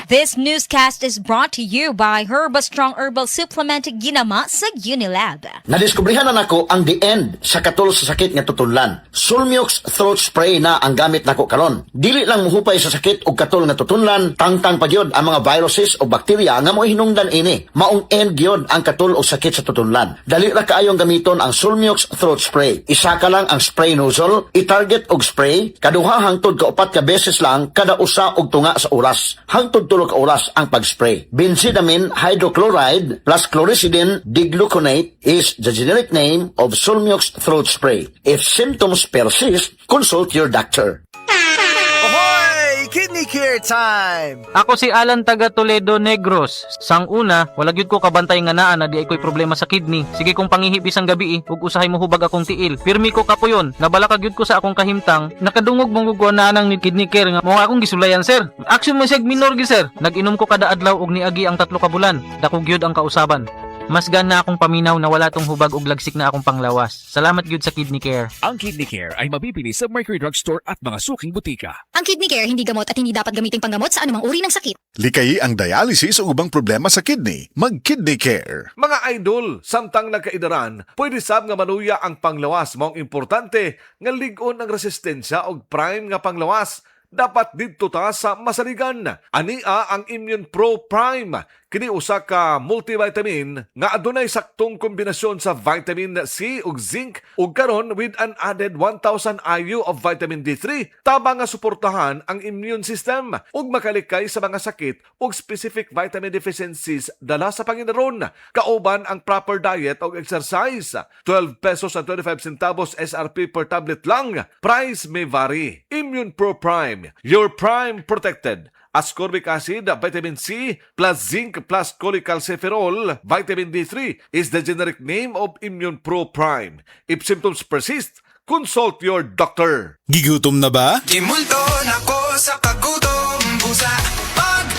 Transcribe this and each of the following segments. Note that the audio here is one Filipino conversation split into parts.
This newscast is brought to you by Herbastrong Herbal Supplement ginama sa Unilab. Nadiskubrihan na nako ang the end sa katol sa sakit nga tutunlan. Sulmiox throat spray na ang gamit nako karon. Dili lang muhupay sa sakit og katol nga tutunlan, tangtang pagyod ang mga viruses o bakterya nga mo hinungdan ini. Maong end gyud ang katol og sakit sa tutunlan. Dali ra kaayong gamiton ang Sulmiox throat spray. Isa ka lang ang spray nozzle, i-target og spray, kaduha hangtod ka upat ka beses lang kada usa og tunga sa oras. Hangtod tulo ka oras ang pag-spray. Benzidamine hydrochloride plus chlorhexidine digluconate is the generic name of Sulmiox throat spray. If symptoms persist, consult your doctor. Ahoy! Kidney Care time! Ako si Alan taga Toledo Negros. Sang una, wala gyud ko kabantay nga naa na di ay ko'y problema sa kidney. Sige kong pangihip isang gabi ug usahay mo hubag akong tiil. Pirmi ko kapuyon, nabalaka gyud ko sa akong kahimtang. Nakadungog mong gugwa nang ni Kidney Care nga mo akong gisulayan sir. Action mo siya minor gi sir. Nag-inom ko kada adlaw og niagi ang 3 ka bulan. Dako gyud ang kausaban. Mas na akong paminaw na wala tong hubag og lagsik na akong panglawas. Salamat gyud sa Kidney Care. Ang Kidney Care ay mabibili sa Mercury Drug Store at mga suking butika. Ang Kidney Care hindi gamot at hindi dapat gamiting panggamot sa anumang uri ng sakit. Likayi ang dialysis o ubang problema sa kidney. Mag-Kidney Care. Mga idol, samtang nagkaidaran, pwede sab nga manuya ang panglawas. Maong importante nga ligon ang resistensya og prime nga panglawas. Dapat didto ta sa masaligan. Ania ang Immune Pro Prime. Kini usa ka multivitamin nga adunay saktong kombinasyon sa vitamin C ug zinc ug karon with an added 1,000 IU of vitamin D3 tama nga suportahan ang immune system ug makalikay sa mga sakit ug specific vitamin deficiencies dala sa panginaron. Kauban ang proper diet ug exercise. 12 pesos at 25 centavos SRP per tablet lang. Price may vary. Immune Pro Prime. Your prime protected. Ascorbic acid, vitamin C, plus zinc, plus cholecalciferol, vitamin D3 is the generic name of Immune Pro Prime. If symptoms persist, consult your doctor. Gigutom na ba? Dimulto na ko sa kagutom busa. Pag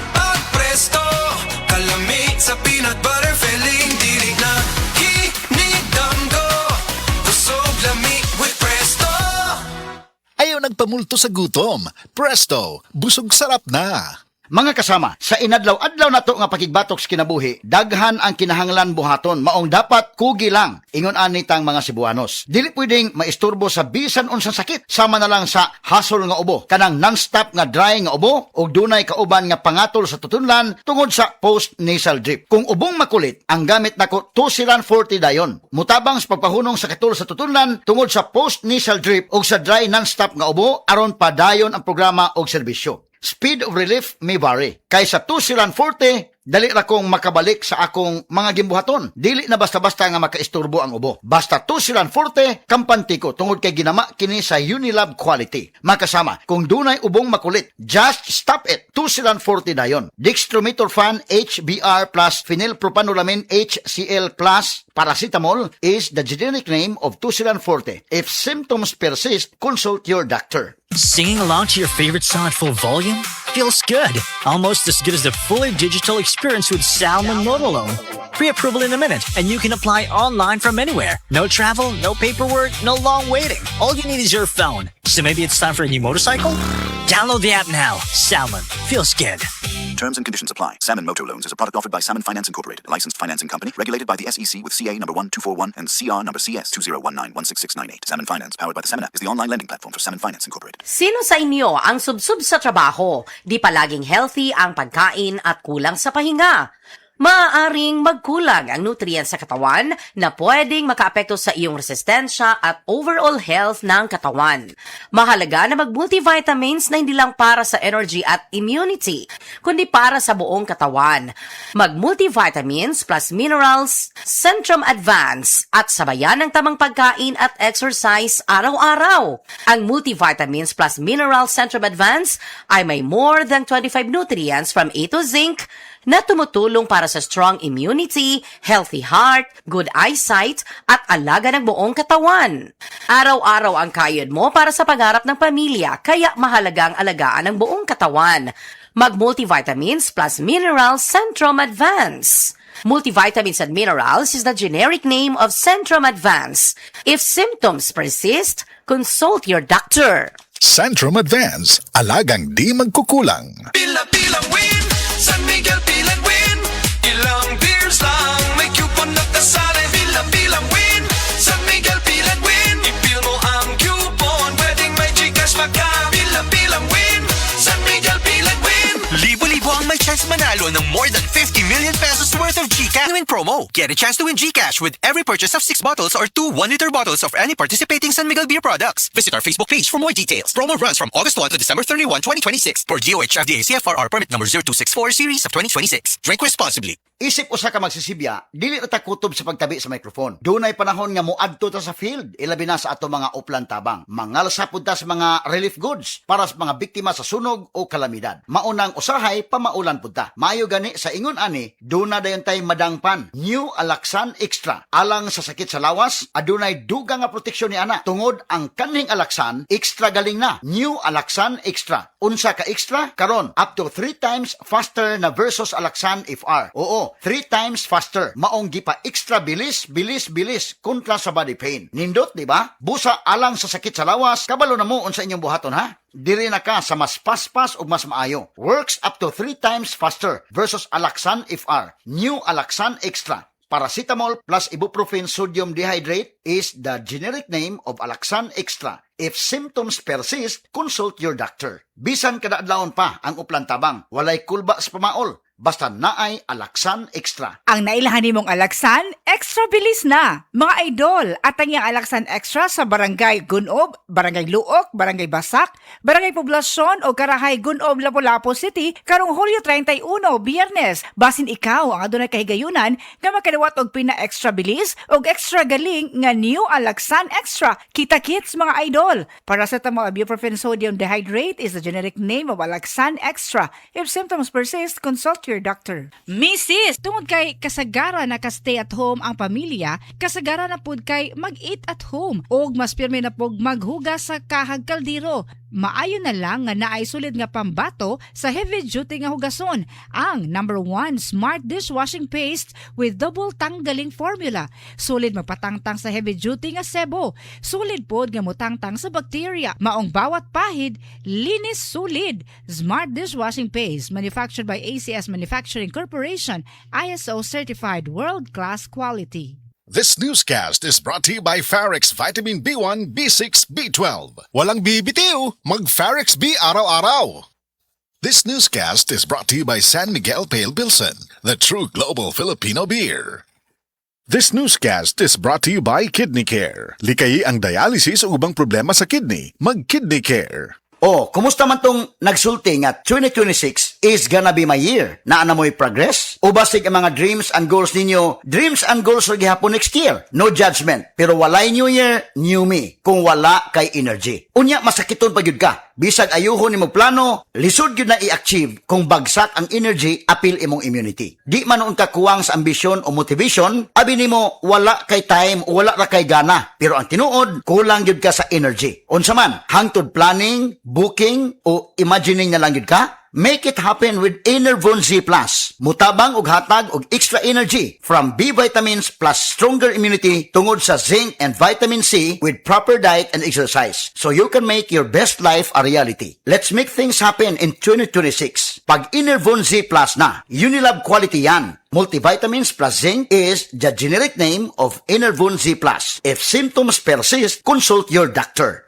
presto, kalamig sa peanut butter filling. Tinig na hinidam ko, kusog lamig with presto. Ayaw nagpamulto sa gutom. Presto, busog sarap na. Mga kasama, sa inadlaw-adlaw na to nga pakigbatok sa kinabuhi, daghan ang kinahanglan buhaton, maong dapat kugi lang, ingon anitang mga Cebuanos. Dili pwedeng maisturbo sa bisan unsang sakit, sama na lang sa hasol nga ubo, kanang non-stop nga dry nga ubo, o dunay kauban nga pangatol sa tutunlan tungod sa post-nasal drip. Kung ubong makulit, ang gamit nako Tusilan 40 dayon. Mutabang sa pagpahunong sa katol sa tutunlan tungod sa post-nasal drip o sa dry non-stop nga ubo, aron padayon ang programa o serbisyo. Speed of relief may vary. Kaysa Tusilan 40, dali ra kong makabalik sa akong mga gimbuhaton. Dili na basta-basta nga makaisturbo ang ubo. Basta Tusilan 40, kampante ko tungod kay ginama kini sa Unilab quality. Makasama, kung dunay ubong makulit, just stop it. Tusilan 40 dayon. Dextromethorphan HBr plus phenylpropanolamin HCl plus paracetamol is the generic name of Tusilan 40. If symptoms persist, consult your doctor. Singing along to your favorite song at full volume? Feels good. Almost as good as the fully digital experience with Salmon Moto Loan. Pre-approval in a minute, and you can apply online from anywhere. No travel, no paperwork, no long waiting. All you need is your phone. So maybe it's time for a new motorcycle? Download the app now. Salmon. Feels good. Terms and conditions apply. Salmon Motor Loans is a product offered by Salmon Finance Incorporated, a licensed financing company regulated by the SEC with CA number 1241 and CR number CS 2019-16698. Salmon Finance, powered by the Salmon app, is the online lending platform for Salmon Finance Incorporated. Sino sa inyo ang subsub sa trabaho? Di palaging healthy ang pagkain at kulang sa pahinga? Maaaring magkulang ang nutrients sa katawan na pwedeng makaapekto sa iyong resistensya at overall health ng katawan. Mahalaga na mag-multivitamins na hindi lang para sa energy at immunity, kundi para sa buong katawan. Mag-multivitamins plus minerals, Centrum Advance at sabayan ng tamang pagkain at exercise araw-araw. Ang multivitamins plus minerals Centrum Advance ay may more than 25 nutrients from A to zinc na tumutulong para sa strong immunity, healthy heart, good eyesight, at alaga ng buong katawan. Araw-araw ang kayod mo para sa pagharap ng pamilya, kaya mahalagang alagaan ang buong katawan. Mag-multivitamins plus minerals Centrum Advance. Multivitamins and minerals is the generic name of Centrum Advance. If symptoms persist, consult your doctor. Centrum Advance, alagang di magkukulang. Pila-pilang win libo ang may chance manalo ng more than 50 million pesos worth of GCash win promo. Get a chance to win GCash with every purchase of 6 bottles or 2 1-liter bottles of any participating San Miguel beer products. Visit our Facebook page for more details. Promo runs from August 1 to December 31, 2026 for DOH FDA CFRR permit number 0264 series of 2026. Drink responsibly. Isip usa ka magsisibya, dili na ta kutob sa pagtabi sa microphone. Dunay panahon nga moadto ta sa field, ilabi na sa ato mga uplan tabang. Mangalsa pud ta sa mga relief goods para sa mga biktima sa sunog o kalamidad. Maunang usahay pamaulan pud ta. Maayo gani sa ingon ani, duna dayon tay madangpan. New Alaxan Extra. Alang sa sakit sa lawas, adunay dugang nga proteksyon ni ana. Tungod ang kanhing Alaxan, extra galing na. New Alaxan Extra. Unsa ka extra? Karon up to 3 times faster na versus Alaxan FR. Oo, 3 times faster. Maong gipa extra bilis kontra sa body pain. Nindot, di ba? Busa alang sa sakit sa lawas, kabalo na mo unsa inyong buhaton ha? Diri na ka sa mas paspas ug mas maayo. Works up to 3 times faster versus Alaxan FR. New Alaxan Extra. Paracetamol plus ibuprofen sodium dehydrate is the generic name of Alaxan Extra. If symptoms persist, consult your doctor. Bisan kada adlawon pa ang uplan tabang, walay kulba sa pamaol. Basta naay Alaxan Extra. Ang nailahan nimong Alaxan, extra bilis na. Mga idol, at ang iyang Alaxan Extra sa Barangay Gunob, Barangay Luok, Barangay Basak, Barangay Poblasyon o Karahay Gunob, Lapu-Lapu City, karong Hulyo 31, Biyernes. Basin ikaw ang adunay kahigayunan nga makadawat og pina-extra bilis og extra galing nga New Alaxan Extra. Kita-kits mga idol. Paracetamol ibuprofen sodium dehydrate is the generic name of Alaxan Extra. If symptoms persist, consult your doctor. Mrs. Tungod kay kasagara na ka-stay at home ang pamilya, kasagara na pud kay mag-eat at home og mas pirmi na pud maghugas sa kahag kaldero. Maayo na lang nga naay sulid nga pambato sa heavy duty nga hugason, ang number 1 Smart Dishwashing Paste with double tanggaling formula. Sulid magpatangtang sa heavy duty nga sebo. Sulid pod nga motangtang sa bacteria. Maong bawat pahid, linis sulid. Smart Dishwashing Paste, manufactured by ACS Manufacturing Corporation, ISO certified world-class quality. This newscast is brought to you by Farex Vitamin B1, B6, B12. Walang bibitiw, mag-Farex B araw-araw. This newscast is brought to you by San Miguel Pale Pilsen, the true global Filipino beer. This newscast is brought to you by Kidney Care. Likayi ang dialysis o ubang problema sa kidney, mag-Kidney Care. Oh, kumusta man tong nagsulti nga 2026 is gonna be my year? Naa na mo'y progress? O basig ang mga dreams and goals ninyo, dreams and goals or gihapon next year? No judgment. Pero walay new year, new me. Kung wala kay energy. Unya, masakiton pa yun ka. Bisag ayuhon ni mo plano, lisod yun na i-achieve kung bagsak ang energy, apil imong immunity. Di man noon ka kuwang sa ambisyon o motivation, abi ni mo wala kay time o wala ra kay gana. Pero ang tinuod, kulang yun ka sa energy. Unsa man, hangtod planning, booking, o imagining na lang yun ka? Make it happen with Enervon Z+. Mutabang og hatag og extra energy from B vitamins plus stronger immunity tungod sa zinc and vitamin C with proper diet and exercise. So you can make your best life a reality. Let's make things happen in 2026. Pag Enervon Z+ na, Unilab quality yan. Multivitamins plus zinc is the generic name of Enervon Z+. If symptoms persist, consult your doctor.